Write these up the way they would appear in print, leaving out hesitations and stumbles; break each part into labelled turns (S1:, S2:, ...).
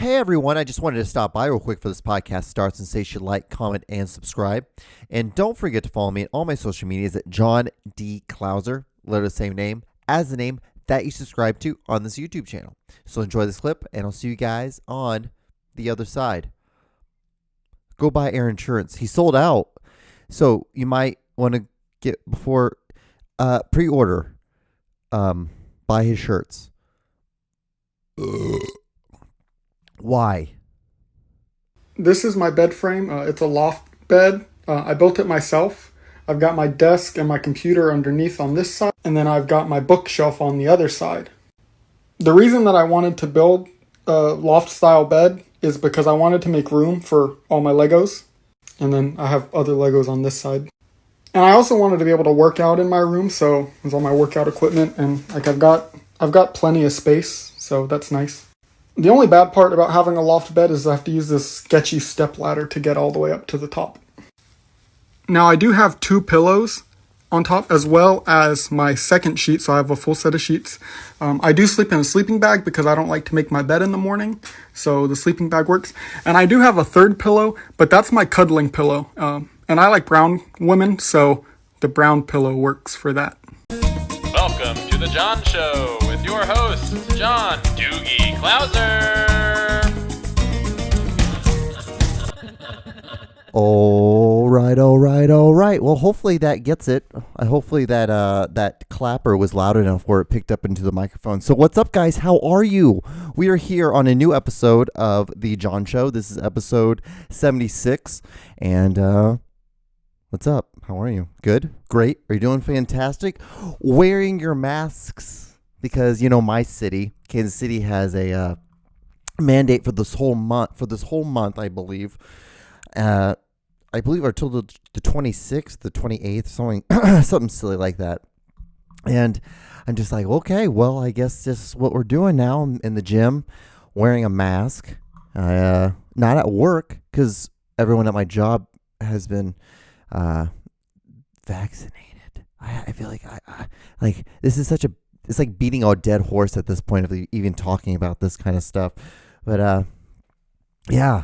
S1: Hey everyone, I just wanted to stop by real quick for this podcast starts and say you should like, comment, and subscribe. And don't forget to follow me on all my social medias at John D. Clouser, literally the same name as the name that you subscribe to on this YouTube channel. So enjoy this clip, and I'll see you guys on the other side. Go buy Air Insurance. He sold out, so you might want to get before pre-order. Buy his shirts. Why?
S2: This is my bed frame. It's a loft bed. I built it myself. I've got my desk and my computer underneath on this side, and then I've got my bookshelf on the other side. The reason that I wanted to build a loft style bed is because I wanted to make room for all my Legos, and then I have other Legos on this side. And I also wanted to be able to work out in my room, so there's all my workout equipment, and like I've got plenty of space, so that's nice. The only bad part about having a loft bed is I have to use this sketchy step ladder to get all the way up to the top. Now I do have 2 pillows on top as well as my second sheet, so I have a full set of sheets. I do sleep in a sleeping bag because I don't like to make my bed in the morning, so the sleeping bag works. And I do have a third pillow, but that's my cuddling pillow. And I like brown women, so the brown pillow works for that.
S3: Welcome to The John Show with your host, John Doogie Clouser.
S1: All right. Well, hopefully that gets it. Hopefully that clapper was loud enough where it picked up into the microphone. So what's up, guys? How are you? We are here on a new episode of The John Show. This is episode 76. And what's up? How are you? Good? Great? Are you doing fantastic? Wearing your masks because, my city, Kansas City, has a mandate for this whole month, I believe. I believe until the 26th, the 28th, something silly like that. And I'm just like, okay, well, I guess this is what we're doing now in the gym, wearing a mask. Not at work because everyone at my job has been vaccinated. I feel like like this is it's like beating a dead horse at this point of even talking about this kind of stuff. But yeah.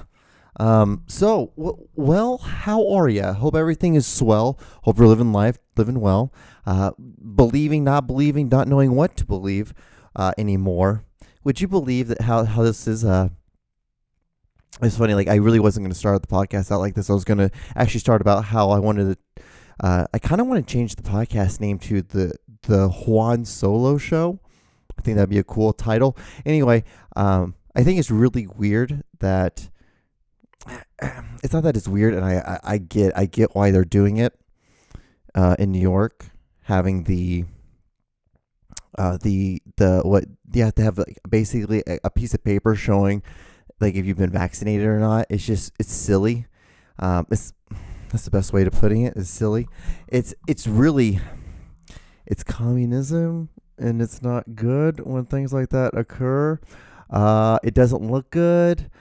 S1: So, well, how are you? Hope everything is swell. Hope you're living life, living well. Believing, not knowing what to believe anymore. Would you believe that how this is? It's funny. Like I really wasn't going to start the podcast out like this. I was going to actually start about how I wanted to. I kind of want to change the podcast name to the Juan Solo Show. I think that'd be a cool title. Anyway, I think it's really weird that. It's not that it's weird, and I get why they're doing it in New York, having the what you have to have like basically a piece of paper showing like if you've been vaccinated or not. It's silly. That's the best way to putting it. Is silly. It's communism, and it's not good when things like that occur. It doesn't look good.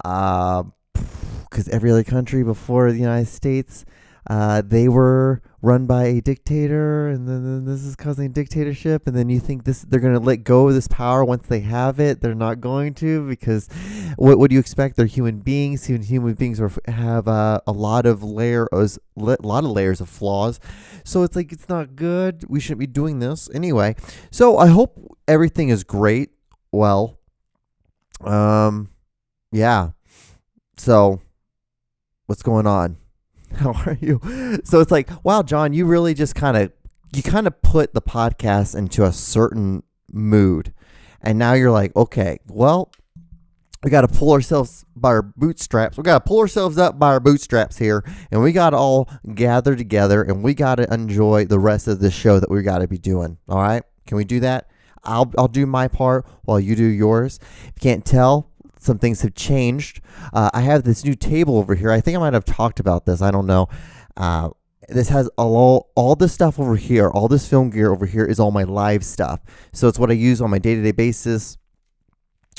S1: Because every other country before the United States, they were run by a dictator, and then this is causing dictatorship, and then you think they're going to let go of this power once they have it. They're not going to, because what do you expect? They're human beings. Human beings have a lot of layers of flaws. So it's like it's not good. We shouldn't be doing this anyway. So I hope everything is great. Well, yeah. So, what's going on? How are you? So it's like, wow, John, you really just kind of put the podcast into a certain mood. And now you're like, okay, well, we got to pull ourselves by our bootstraps. We got to pull ourselves up by our bootstraps here. And we got to all gather together. And we got to enjoy the rest of the show that we got to be doing. All right? Can we do that? I'll do my part while you do yours. If you can't tell, some things have changed. I have this new table over here. I think I might have talked about this. I don't know. This has all this stuff over here. All this film gear over here is all my live stuff. So it's what I use on my day-to-day basis.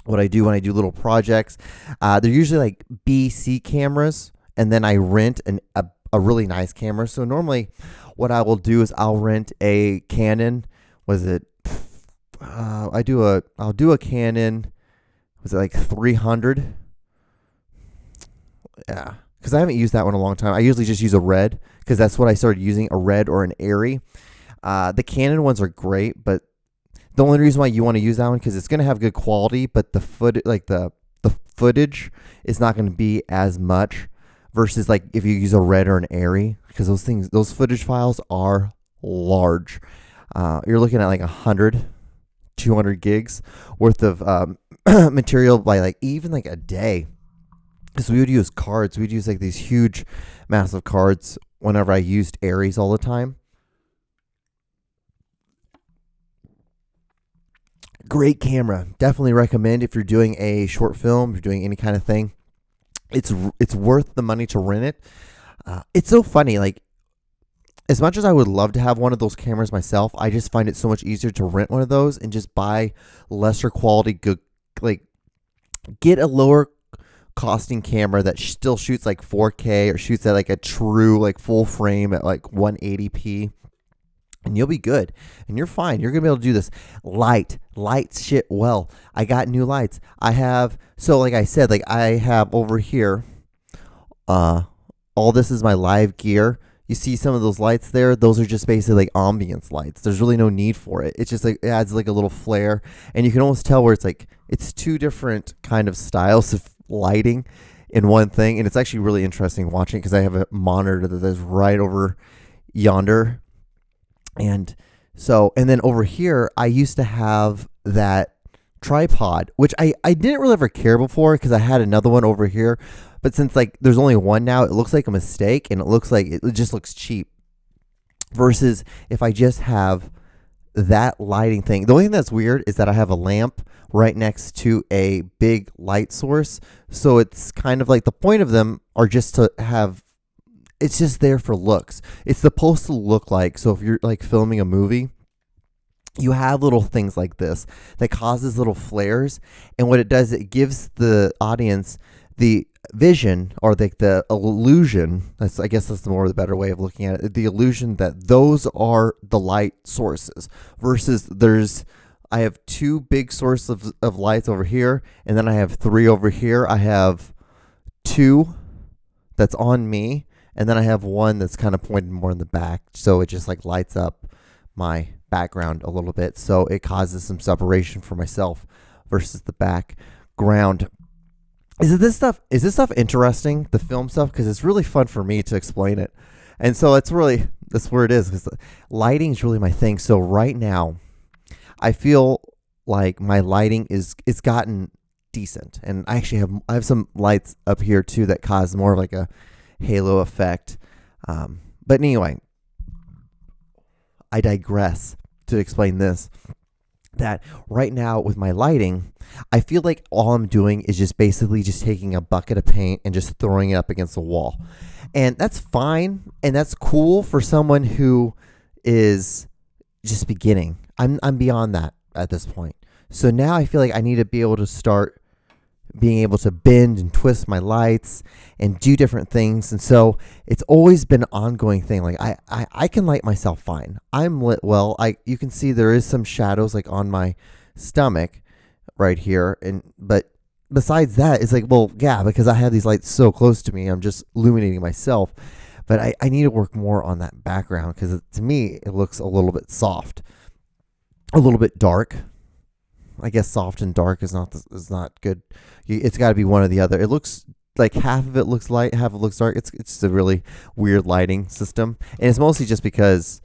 S1: What I do when I do little projects. They're usually like BC cameras, and then I rent a really nice camera. So normally what I will do is I'll rent a Canon. I'll do a Canon. was it like 300? Yeah, because I haven't used that one in a long time. I usually just use a red because that's what I started using, a red or an Airy. The Canon ones are great, but the only reason why you want to use that one because it's going to have good quality, but the footage is not going to be as much versus like if you use a red or an Airy, because those footage files are large. You're looking at like 100, 200 gigs worth of material by like even like a day. So we would use cards. We'd use like these huge, massive cards whenever I used Aries all the time. Great camera. Definitely recommend if you're doing a short film, if you're doing any kind of thing. It's worth the money to rent it. It's so funny. Like, as much as I would love to have one of those cameras myself, I just find it so much easier to rent one of those and just buy lesser quality, good, like get a lower costing camera that still shoots like 4K or shoots at like a true like full frame at like 180p. And you'll be good. And you're fine. You're going to be able to do this. Light shit well. I got new lights. So like I said, like I have over here, all this is my live gear. You see some of those lights there? Those are just basically like ambience lights. There's really no need for it. It's just like, it adds like a little flare. And you can almost tell where it's two different kind of styles of lighting in one thing. And it's actually really interesting watching because I have a monitor that's right over yonder. And then over here, I used to have that tripod, which I didn't really ever care before because I had another one over here. But since like there's only one now, it looks like a mistake and it just looks cheap. Versus if I just have that lighting thing. The only thing that's weird is that I have a lamp right next to a big light source. So it's kind of like the point of them are just to have, it's just there for looks. It's supposed to look like, so if you're like filming a movie, you have little things like this that causes little flares. And what it does, it gives the audience the vision or the illusion. I guess that's the better way of looking at it. The illusion that those are the light sources versus I have two big sources of lights over here. And then I have three over here. I have two that's on me. And then I have one that's kind of pointed more in the back. So it just like lights up my background a little bit. So it causes some separation for myself versus the background. Is this stuff interesting, the film stuff? Because it's really fun for me to explain it. And so that's where it is. Because lighting is really my thing. So right now, I feel like my lighting it's gotten decent. And I actually have some lights up here too that cause more of like a halo effect. But anyway, I digress to explain this, that right now with my lighting, I feel like all I'm doing is just basically just taking a bucket of paint and just throwing it up against the wall. And that's fine. And that's cool for someone who is just beginning. I'm beyond that at this point. So now I feel like I need to be able to start being able to bend and twist my lights and do different things. And so it's always been an ongoing thing. Like I can light myself fine. I'm lit well. You can see there is some shadows like on my stomach right here. But besides that, it's like, well, yeah, because I have these lights so close to me, I'm just illuminating myself. But I need to work more on that background because to me, it looks a little bit soft, a little bit dark. I guess soft and dark is not good. It's got to be one or the other. It looks like half of it looks light, half of it looks dark. It's just a really weird lighting system, and it's mostly just because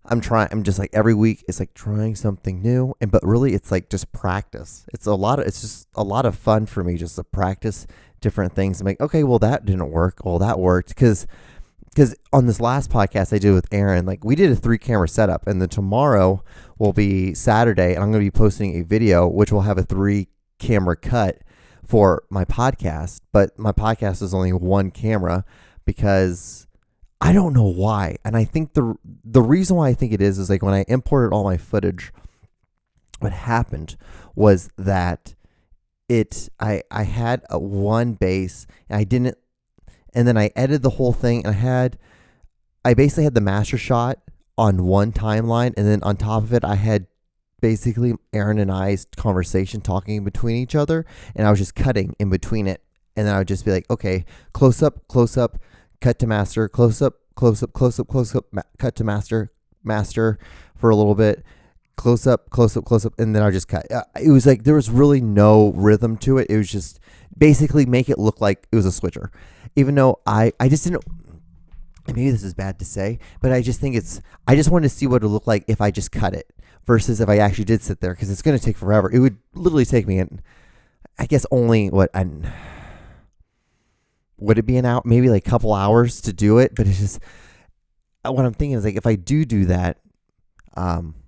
S1: I'm just like every week it's like trying something new, but really it's like just practice. It's just a lot of fun for me just to practice different things and like, okay, well that didn't work, well that worked, because on this last podcast I did with Aaron, like we did a 3-camera setup, and then tomorrow will be Saturday, and I'm going to be posting a video which will have a 3-camera cut for my podcast. But my podcast is only 1 camera because I don't know why. And I think the reason why I think it is like when I imported all my footage, what happened was that I had a 1 base, and and then I edited the whole thing, and I basically had the master shot on 1 timeline, and then on top of it I had basically Aaron and I's conversation talking between each other, and I was just cutting in between it. And then I would just be like, okay, close up, cut to master, close up, cut to master for a little bit, close up, and then I would just cut. It was like there was really no rhythm to it. It was just basically make it look like it was a switcher. Even though I just didn't, and maybe this is bad to say, but I just think I just wanted to see what it would look like if I just cut it versus if I actually did sit there, because it's going to take forever. It would literally take me, I guess only would it be an hour, maybe like a couple hours to do it? But it's just, what I'm thinking is like, if I do that,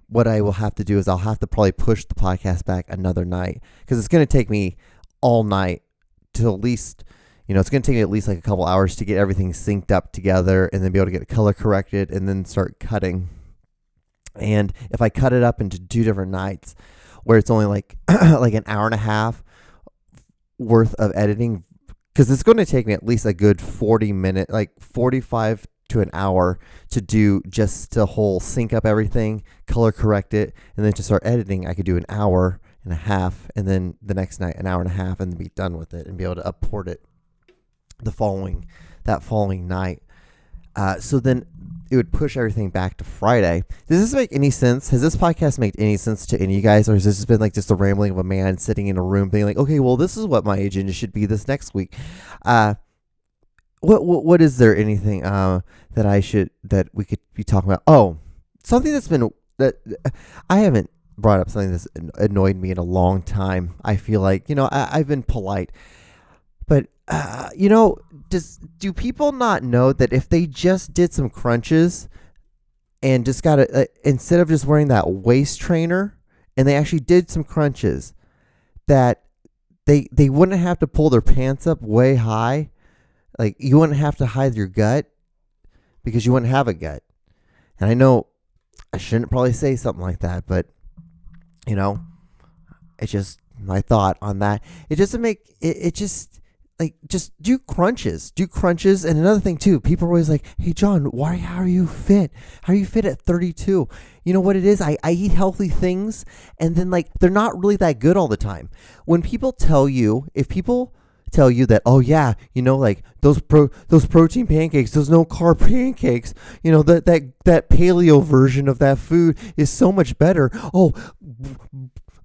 S1: what I will have to do is I'll have to probably push the podcast back another night, because it's going to take me all night to at least, it's going to take me at least like a couple hours to get everything synced up together and then be able to get color corrected and then start cutting. And if I cut it up into 2 different nights where it's only like like an hour and a half worth of editing, because it's going to take me at least a good 40 minute, like 45 to an hour to do just to whole sync up everything, color correct it, and then to start editing, I could do an hour and a half, and then the next night an hour and a half, and then be done with it and be able to upload it that following night. So then it would push everything back to Friday. Does this make any sense? Has this podcast made any sense to any of you guys, or has this been like just a rambling of a man sitting in a room being like, okay, well, this is what my agenda should be this next week? What is there anything that we could be talking about? Oh, something that I haven't brought up, something that's annoyed me in a long time. I feel like, I've been polite, but do people not know that if they just did some crunches and just got instead of just wearing that waist trainer, and they actually did some crunches, that they wouldn't have to pull their pants up way high? Like, you wouldn't have to hide your gut because you wouldn't have a gut. And I know I shouldn't probably say something like that, but it's just my thought on that. It doesn't make it just like, just do crunches. And another thing too, people are always like, hey John, how are you fit? How are you fit at 32? You know what it is? I eat healthy things, and then like, they're not really that good all the time. When people tell you, that, oh yeah, like those protein pancakes, those no carb pancakes, that paleo version of that food is so much better. Oh,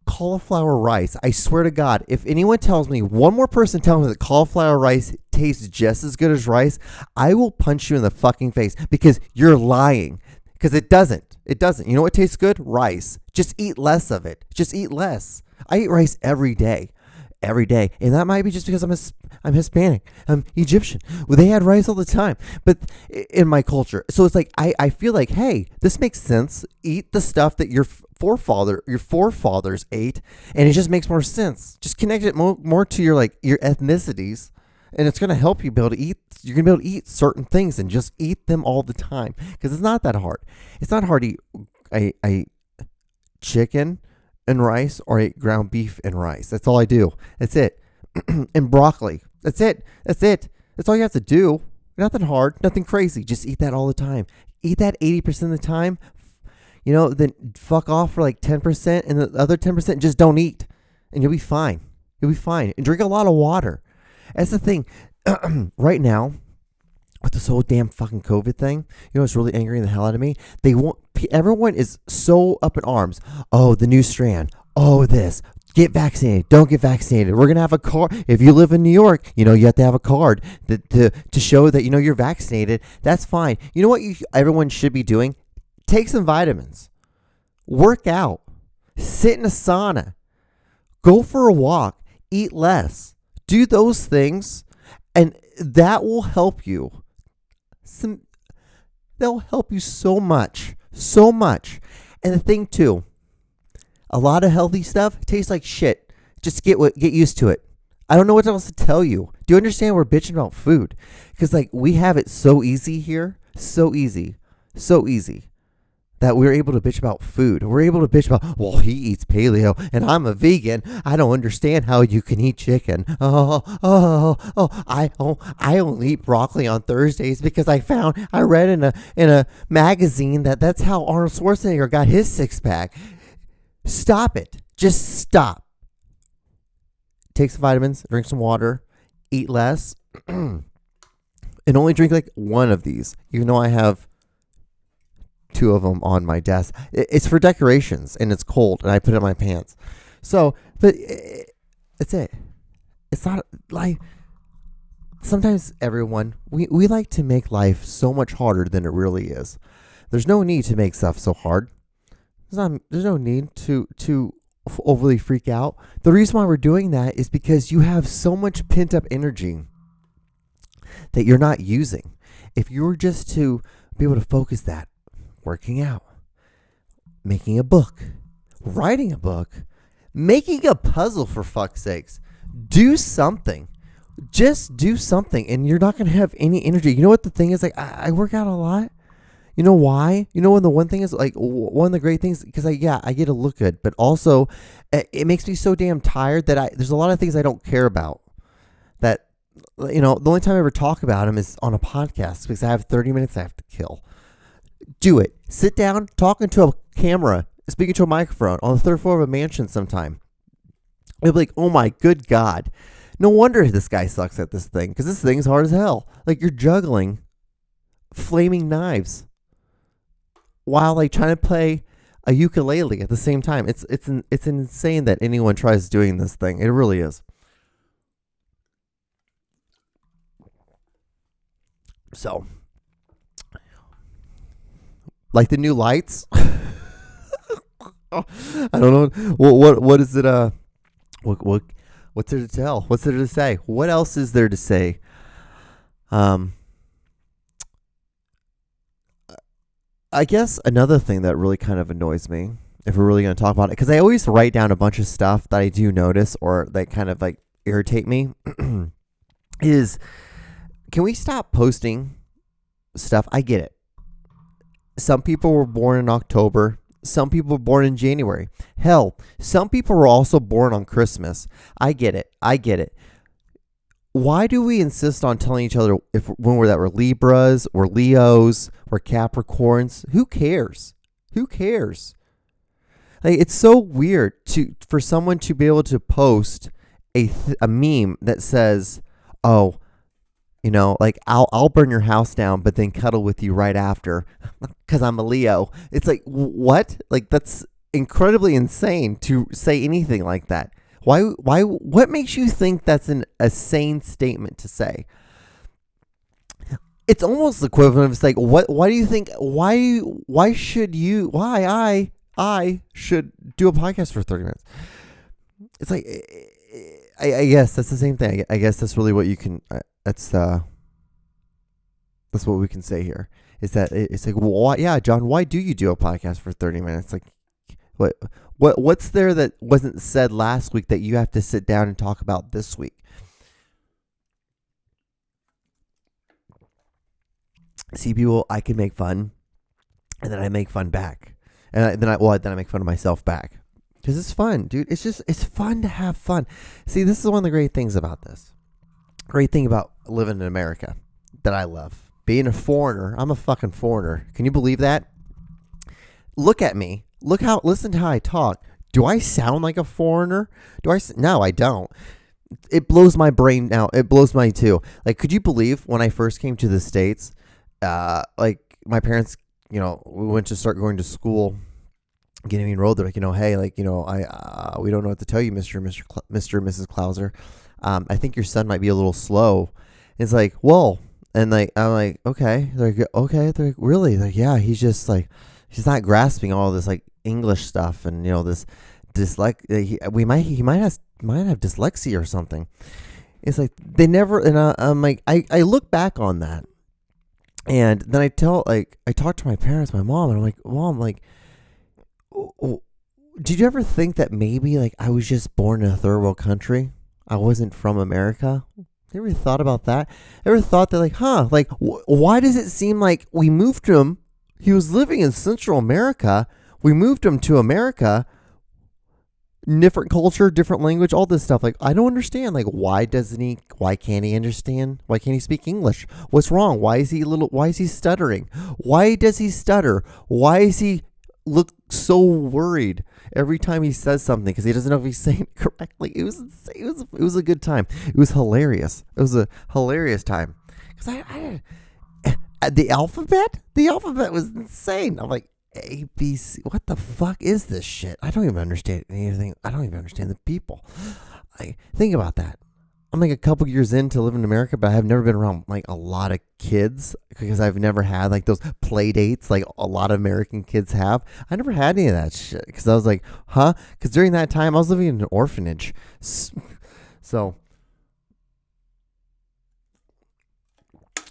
S1: cauliflower rice. I swear to God, if anyone tells me, one more person tells me that cauliflower rice tastes just as good as rice, I will punch you in the fucking face, because you're lying. Because it doesn't. You know what tastes good? Rice. Just eat less of it. Just eat less. I eat rice every day. And that might be just because I'm Hispanic, I'm Egyptian. Well, they had rice all the time, but in my culture. So it's like, I feel like, hey, this makes sense. Eat the stuff that your forefathers ate, and it just makes more sense. Just connect it more to your ethnicities, and it's going to help you be able to eat. You're going to be able to eat certain things and just eat them all the time, because it's not that hard. It's not hard to eat a chicken and rice, or I eat ground beef and rice. That's all I do. That's it. And broccoli. That's it. That's all you have to do. Nothing hard, nothing crazy. Just eat that all the time. Eat that 80% of the time. Then fuck off for like 10%, and the other 10% just don't eat, and you'll be fine. And drink a lot of water. That's the thing. Right now, with this whole damn fucking COVID thing, what's really angering the hell out of me? Everyone is so up in arms. Oh, the new strand. Oh, this. Get vaccinated. Don't get vaccinated. We're going to have a card. If you live in New York, you have to have a card to show that, you're vaccinated. That's fine. You know what everyone should be doing? Take some vitamins. Work out. Sit in a sauna. Go for a walk. Eat less. Do those things, and that will help you. They'll help you so much. And the thing too, a lot of healthy stuff tastes like shit. Just get used to it. I don't know what else to tell you. Do you understand we're bitching about food? Because we have it so easy here, so easy, that we're able to bitch about food. We're able to bitch about, well, he eats paleo and I'm a vegan. I don't understand how you can eat chicken. I only eat broccoli on Thursdays because I read in a magazine that's how Arnold Schwarzenegger got his 6-pack. Stop it. Just stop. Take some vitamins, drink some water, eat less, and only drink like one of these, even though I have 2 of them on my desk. It's for decorations, and it's cold, and I put it in my pants. So, but it's it. It's not like sometimes we like to make life so much harder than it really is. There's no need to make stuff so hard. There's no need to overly freak out. The reason why we're doing that is because you have so much pent up energy that you're not using. If you were just to be able to focus that, working out, making a book, writing a book, making a puzzle, for fuck's sakes, do something. Just do something, and you're not going to have any energy. You know what the thing is? Like, I work out a lot. You know why? You know when the one thing is, like, one of the great things, because I get to look good, but also it makes me so damn tired that there's a lot of things I don't care about. That, you know, the only time I ever talk about them is on a podcast because I have 30 minutes I have to kill. Do it. Sit down, talking to a camera, speaking to a microphone on the 3rd floor of a mansion sometime. You'll be like, oh my good God. No wonder this guy sucks at this thing, because this thing's hard as hell. Like, you're juggling flaming knives while like trying to play a ukulele at the same time. It's insane that anyone tries doing this thing. It really is. So, like the new lights. I don't know what is it. What's there to tell? What's there to say? What else is there to say? I guess another thing that really kind of annoys me, if we're really going to talk about it, because I always write down a bunch of stuff that I do notice or that kind of like irritate me, is can we stop posting stuff? I get it. Some people were born in October. Some people were born in January. Hell, some people were also born on Christmas. I get it. Why do we insist on telling each other when we're Libras, we're Leos, we're Capricorns? Who cares? Like, it's so weird for someone to be able to post a meme that says, "Oh, you know, like I'll burn your house down, but then cuddle with you right after, because I'm a Leo." It's like, what? Like, that's incredibly insane to say anything like that. Why? What makes you think that's a sane statement to say? It's almost the equivalent of, it's like, why do you think, why should you, why I should do a podcast for 30 minutes? It's like, I guess that's the same thing. I guess that's really what you can, that's what we can say here, is that it's like, well, yeah, John, why do you do a podcast for 30 minutes? Like, what's there that wasn't said last week that you have to sit down and talk about this week? See, people, I can make fun, and then I make fun back, and then I make fun of myself back, because it's fun, dude. It's fun to have fun. See, this is one of the great things about this. Great thing about living in America that I love. Being a foreigner, I'm a fucking foreigner. Can you believe that? Look at me. Listen to how I talk. Do I sound like a foreigner? No, I don't. It blows my brain now. It blows my too. Like, could you believe when I first came to the States, like my parents, you know, we went to start going to school, getting me enrolled. They're like, you know, hey, like, you know, we don't know what to tell you, Mr. and Mrs. Klauser. I think your son might be a little slow. It's like, whoa. And like, I'm like, okay. They're like, okay. They're like, really? They're like, yeah, he's just like, he's not grasping all this like English stuff, and you know, this he might have dyslexia or something. It's like they never, and I'm like, I look back on that, and then I talk to my parents, my mom, and I'm like, Mom, like, did you ever think that maybe like I was just born in a third world country? I wasn't from America. You ever thought about that? Ever thought that, like, like, why does it seem like we moved him? He was living in Central America. We moved him to America. Different culture, different language, all this stuff. Like, I don't understand. Like, why can't he understand? Why can't he speak English? What's wrong? Why is he stuttering? Why does he stutter? Why is he look so worried every time he says something because he doesn't know if he's saying it correctly. It was insane. It was a good time. It was hilarious. It was a hilarious time because the alphabet was insane. I'm like, A, B, C. What the fuck is this shit? I don't even understand anything. I don't even understand the people. Like, think about that. I'm like a couple years into living in America, but I've never been around like a lot of kids because I've never had like those play dates like a lot of American kids have. I never had any of that shit because I was like, huh? Because during that time I was living in an orphanage. So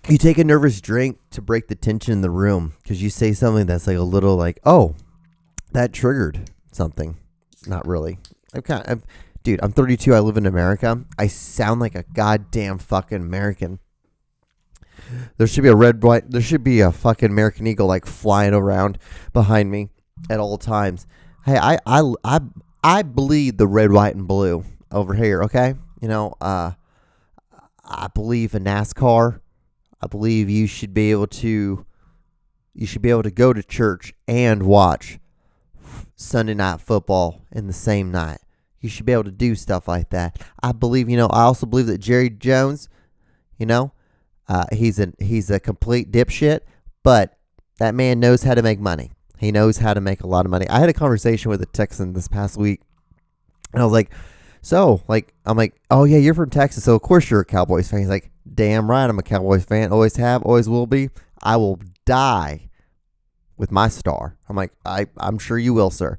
S1: you take a nervous drink to break the tension in the room because you say something that's like a little like, oh, that triggered something. Not really. Dude, I'm 32. I live in America. I sound like a goddamn fucking American. There should be there should be a fucking American eagle like flying around behind me at all times. Hey, I bleed the red, white, and blue over here. Okay, I believe in NASCAR. I believe you should be able to go to church and watch Sunday night football in the same night. You should be able to do stuff like that. I believe, I also believe that Jerry Jones, he's a complete dipshit, but that man knows how to make money. He knows how to make a lot of money. I had a conversation with a Texan this past week, and I was like, I'm like, oh yeah, you're from Texas, so of course you're a Cowboys fan. He's like, damn right, I'm a Cowboys fan. Always have, always will be. I will die with my star. I'm like, I'm sure you will, sir.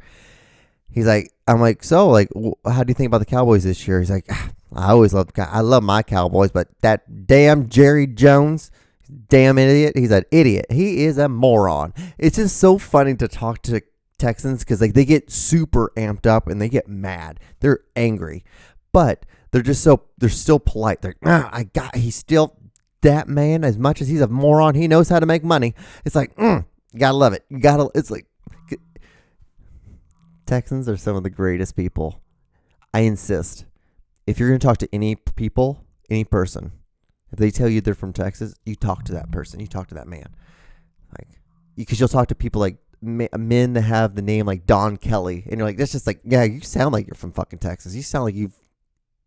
S1: He's like, I'm like, so like, how do you think about the Cowboys this year? He's like, I love my Cowboys, but that damn Jerry Jones, damn idiot. He's an idiot. He is a moron. It's just so funny to talk to Texans because like they get super amped up and they get mad. They're angry, but they're still polite. They're he's still that man. As much as he's a moron, he knows how to make money. It's like, you gotta love it. It's like. Texans are some of the greatest people. I insist. If you're going to talk to any person, if they tell you they're from Texas, you talk to that person. You talk to that man. Like, because you'll talk to people like men that have the name like Don Kelly. And you're like, that's just like, yeah, you sound like you're from fucking Texas. You sound like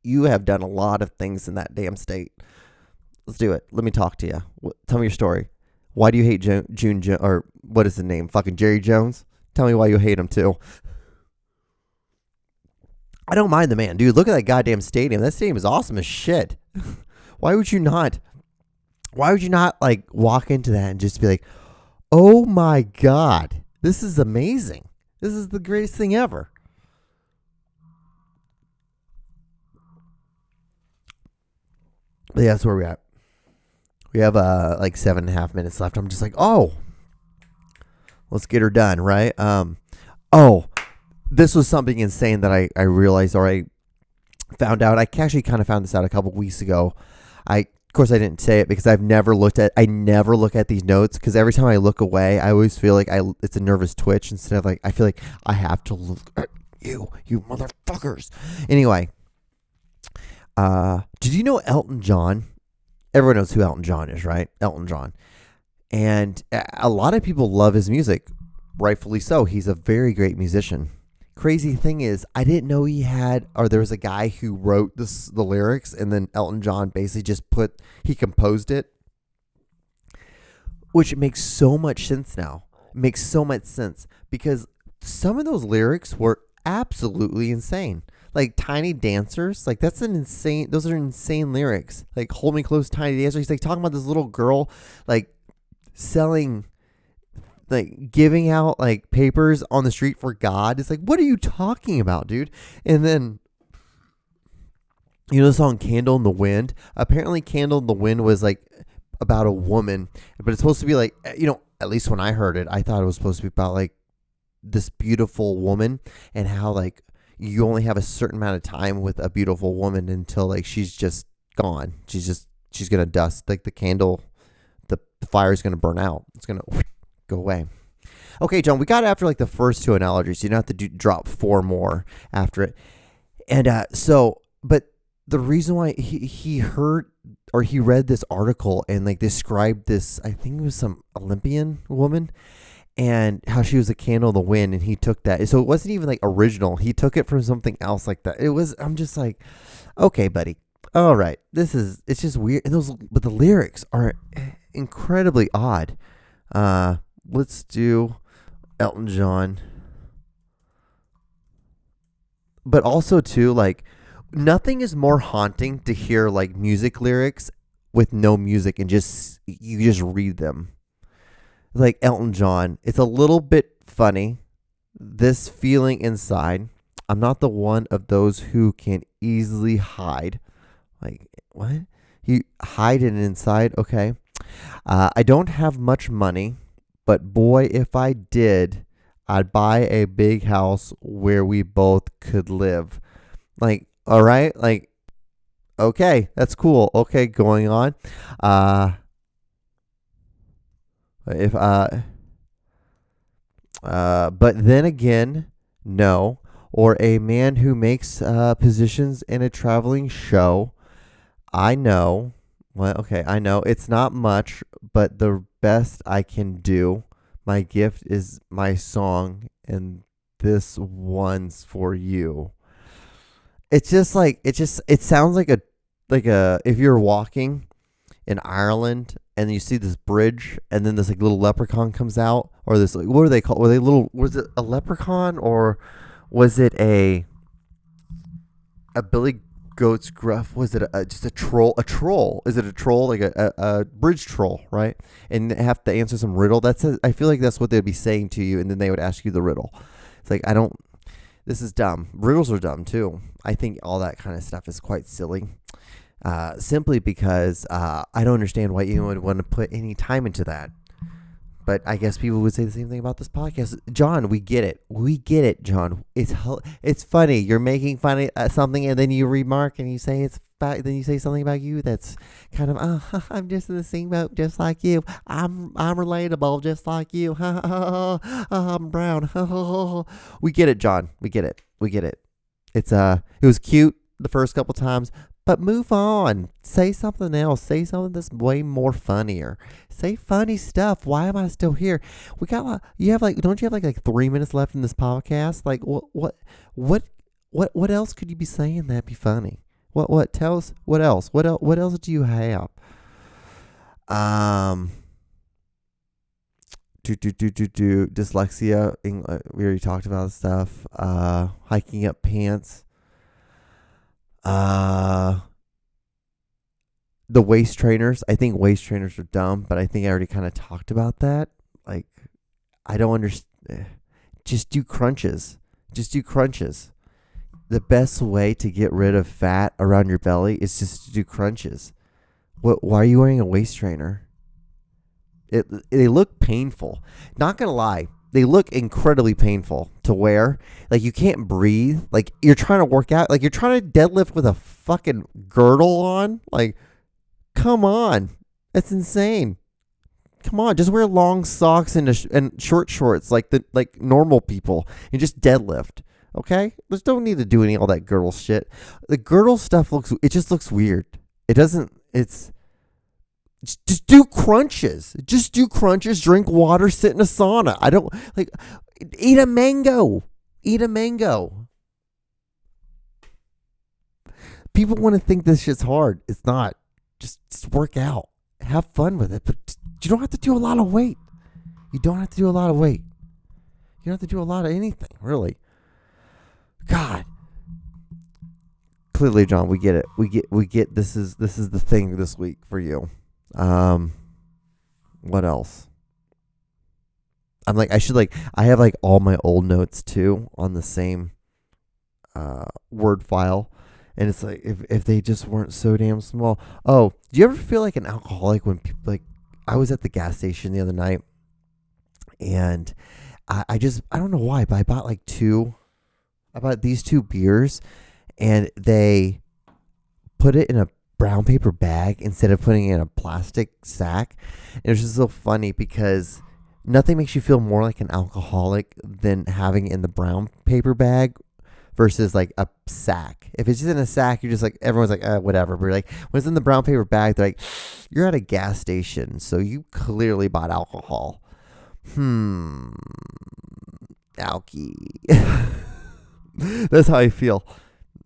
S1: you have done a lot of things in that damn state. Let's do it. Let me talk to you. Tell me your story. Why do you hate or what is the name? Fucking Jerry Jones? Tell me why you hate him too. I don't mind the man, dude. Look at that goddamn stadium. That stadium is awesome as shit. Why would you not like walk into that and just be like, oh my God, this is amazing. This is the greatest thing ever. But yeah, that's where we're at. We have like 7.5 minutes left. I'm just like, oh, let's get her done, right? This was something insane that I realized, or I found out. I actually kind of found this out a couple weeks ago. Of course, I didn't say it because I never look at these notes because every time I look away, I always feel like it's a nervous twitch instead of like, I feel like I have to look at you motherfuckers. Anyway, did you know Elton John? Everyone knows who Elton John is, right? Elton John. And a lot of people love his music, rightfully so. He's a very great musician. Crazy thing is, I didn't know there was a guy who wrote the lyrics, and then Elton John basically he composed it, which makes so much sense now. It makes so much sense because some of those lyrics were absolutely insane. Like Tiny Dancers, like those are insane lyrics. Like Hold Me Close, Tiny Dancer. He's like talking about this little girl, like selling, like giving out like papers on the street for God. It's like, what are you talking about, dude? And then, the song Candle in the Wind. Apparently Candle in the Wind was like about a woman, but it's supposed to be like, at least when I heard it, I thought it was supposed to be about like this beautiful woman and how like you only have a certain amount of time with a beautiful woman until like she's just gone. She's going to dust. Like the candle, the fire is going to burn out. It's going to go away. Okay, John, we got after like the first two analogies. You don't have to drop 4 more after it. And but the reason why he read this article and like described this, I think it was some Olympian woman, and how she was a candle in the wind, and he took that. So it wasn't even like original. He took it from something else like that. I'm just like, okay, buddy. All right. It's just weird. And but the lyrics are incredibly odd. Let's do Elton John. But also too, like, nothing is more haunting to hear like music lyrics with no music and you just read them. Like Elton John, it's a little bit funny. This feeling inside, I'm not the one of those who can easily hide. Like, what? You hide it inside? Okay. I don't have much money, but boy, if I did, I'd buy a big house where we both could live. Like, all right, like, okay, that's cool. Okay, going on. If but then again, no. Or a man who makes positions in a traveling show. I know. Well, okay, I know it's not much, but the best I can do. My gift is my song, and this one's for you. It's just like it sounds like a if you're walking in Ireland and you see this bridge and then this like little leprechaun comes out, or this, like, what are they called? Was it a leprechaun, or was it a Billy Goat's gruff? Was it just a troll? Is it a troll, like a bridge troll, right? And they have to answer some riddle. I feel like that's what they'd be saying to you, and then they would ask you the riddle. It's like, this is dumb. Riddles are dumb too. I think all that kind of stuff is quite silly. Simply because I don't understand why you would want to put any time into that. But I guess people would say the same thing about this podcast. John, we get it. We get it, John. It's funny. You're making fun of something, and then you remark and you say then you say something about you that's kind of, I'm just in the same boat just like you. I'm relatable just like you. I'm brown. We get it, John. We get it. It was cute the first couple times, but move on. Say something else. Say something that's way more funnier. Say funny stuff. Why am I still here? Don't you have like 3 minutes left in this podcast? Like, what else could you be saying that'd be funny? Tell us what else? What else do you have? Dyslexia. We already talked about stuff. Hiking up pants. The waist trainers. I think waist trainers are dumb, but I think I already kind of talked about that. Like, I don't understand. Just do crunches. The best way to get rid of fat around your belly is just to do crunches. Why are you wearing a waist trainer? They look painful. Not gonna lie, they look incredibly painful to wear. Like, you can't breathe. Like, you're trying to work out. Like, you're trying to deadlift with a fucking girdle on. Like, come on, that's insane. Come on, just wear long socks and short shorts like normal people and just deadlift. Okay, just don't need to do all that girdle shit. The girdle stuff just looks weird. It doesn't. Just do crunches. Drink water. Sit in a sauna. I don't like. Eat a mango. People want to think this shit's hard. It's not. Just work out. Have fun with it. But you don't have to do a lot of weight. You don't have to do a lot of anything, really. God. Clearly, John, we get it. We get this is the thing this week for you. What else? I'm like, I have like all my old notes too on the same Word file. And it's like, if they just weren't so damn small. Oh, do you ever feel like an alcoholic when people, like, I was at the gas station the other night, and I don't know why, but I bought these two beers, and they put it in a brown paper bag instead of putting it in a plastic sack. It was just so funny because nothing makes you feel more like an alcoholic than having it in the brown paper bag versus like a sack. If it's just in a sack, you're just like, everyone's like, whatever. But like, when it's in the brown paper bag, they're like, you're at a gas station, so you clearly bought alcohol. Alky. That's how I feel.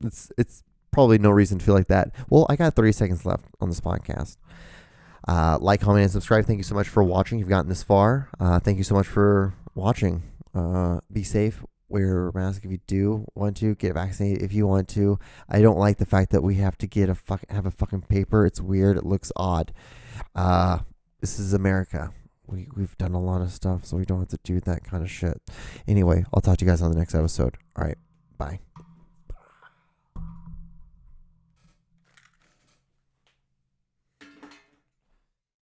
S1: It's probably no reason to feel like that. Well, I got 30 seconds left on this podcast. Like, comment, and subscribe. Thank you so much for watching. If you've gotten this far, thank you so much for watching. Be safe. Wear a mask if you do want to. Get vaccinated if you want to. I don't like the fact that we have to have a fucking paper. It's weird. It looks odd. This is America. We've done a lot of stuff, so we don't have to do that kind of shit. Anyway, I'll talk to you guys on the next episode. All right. Bye.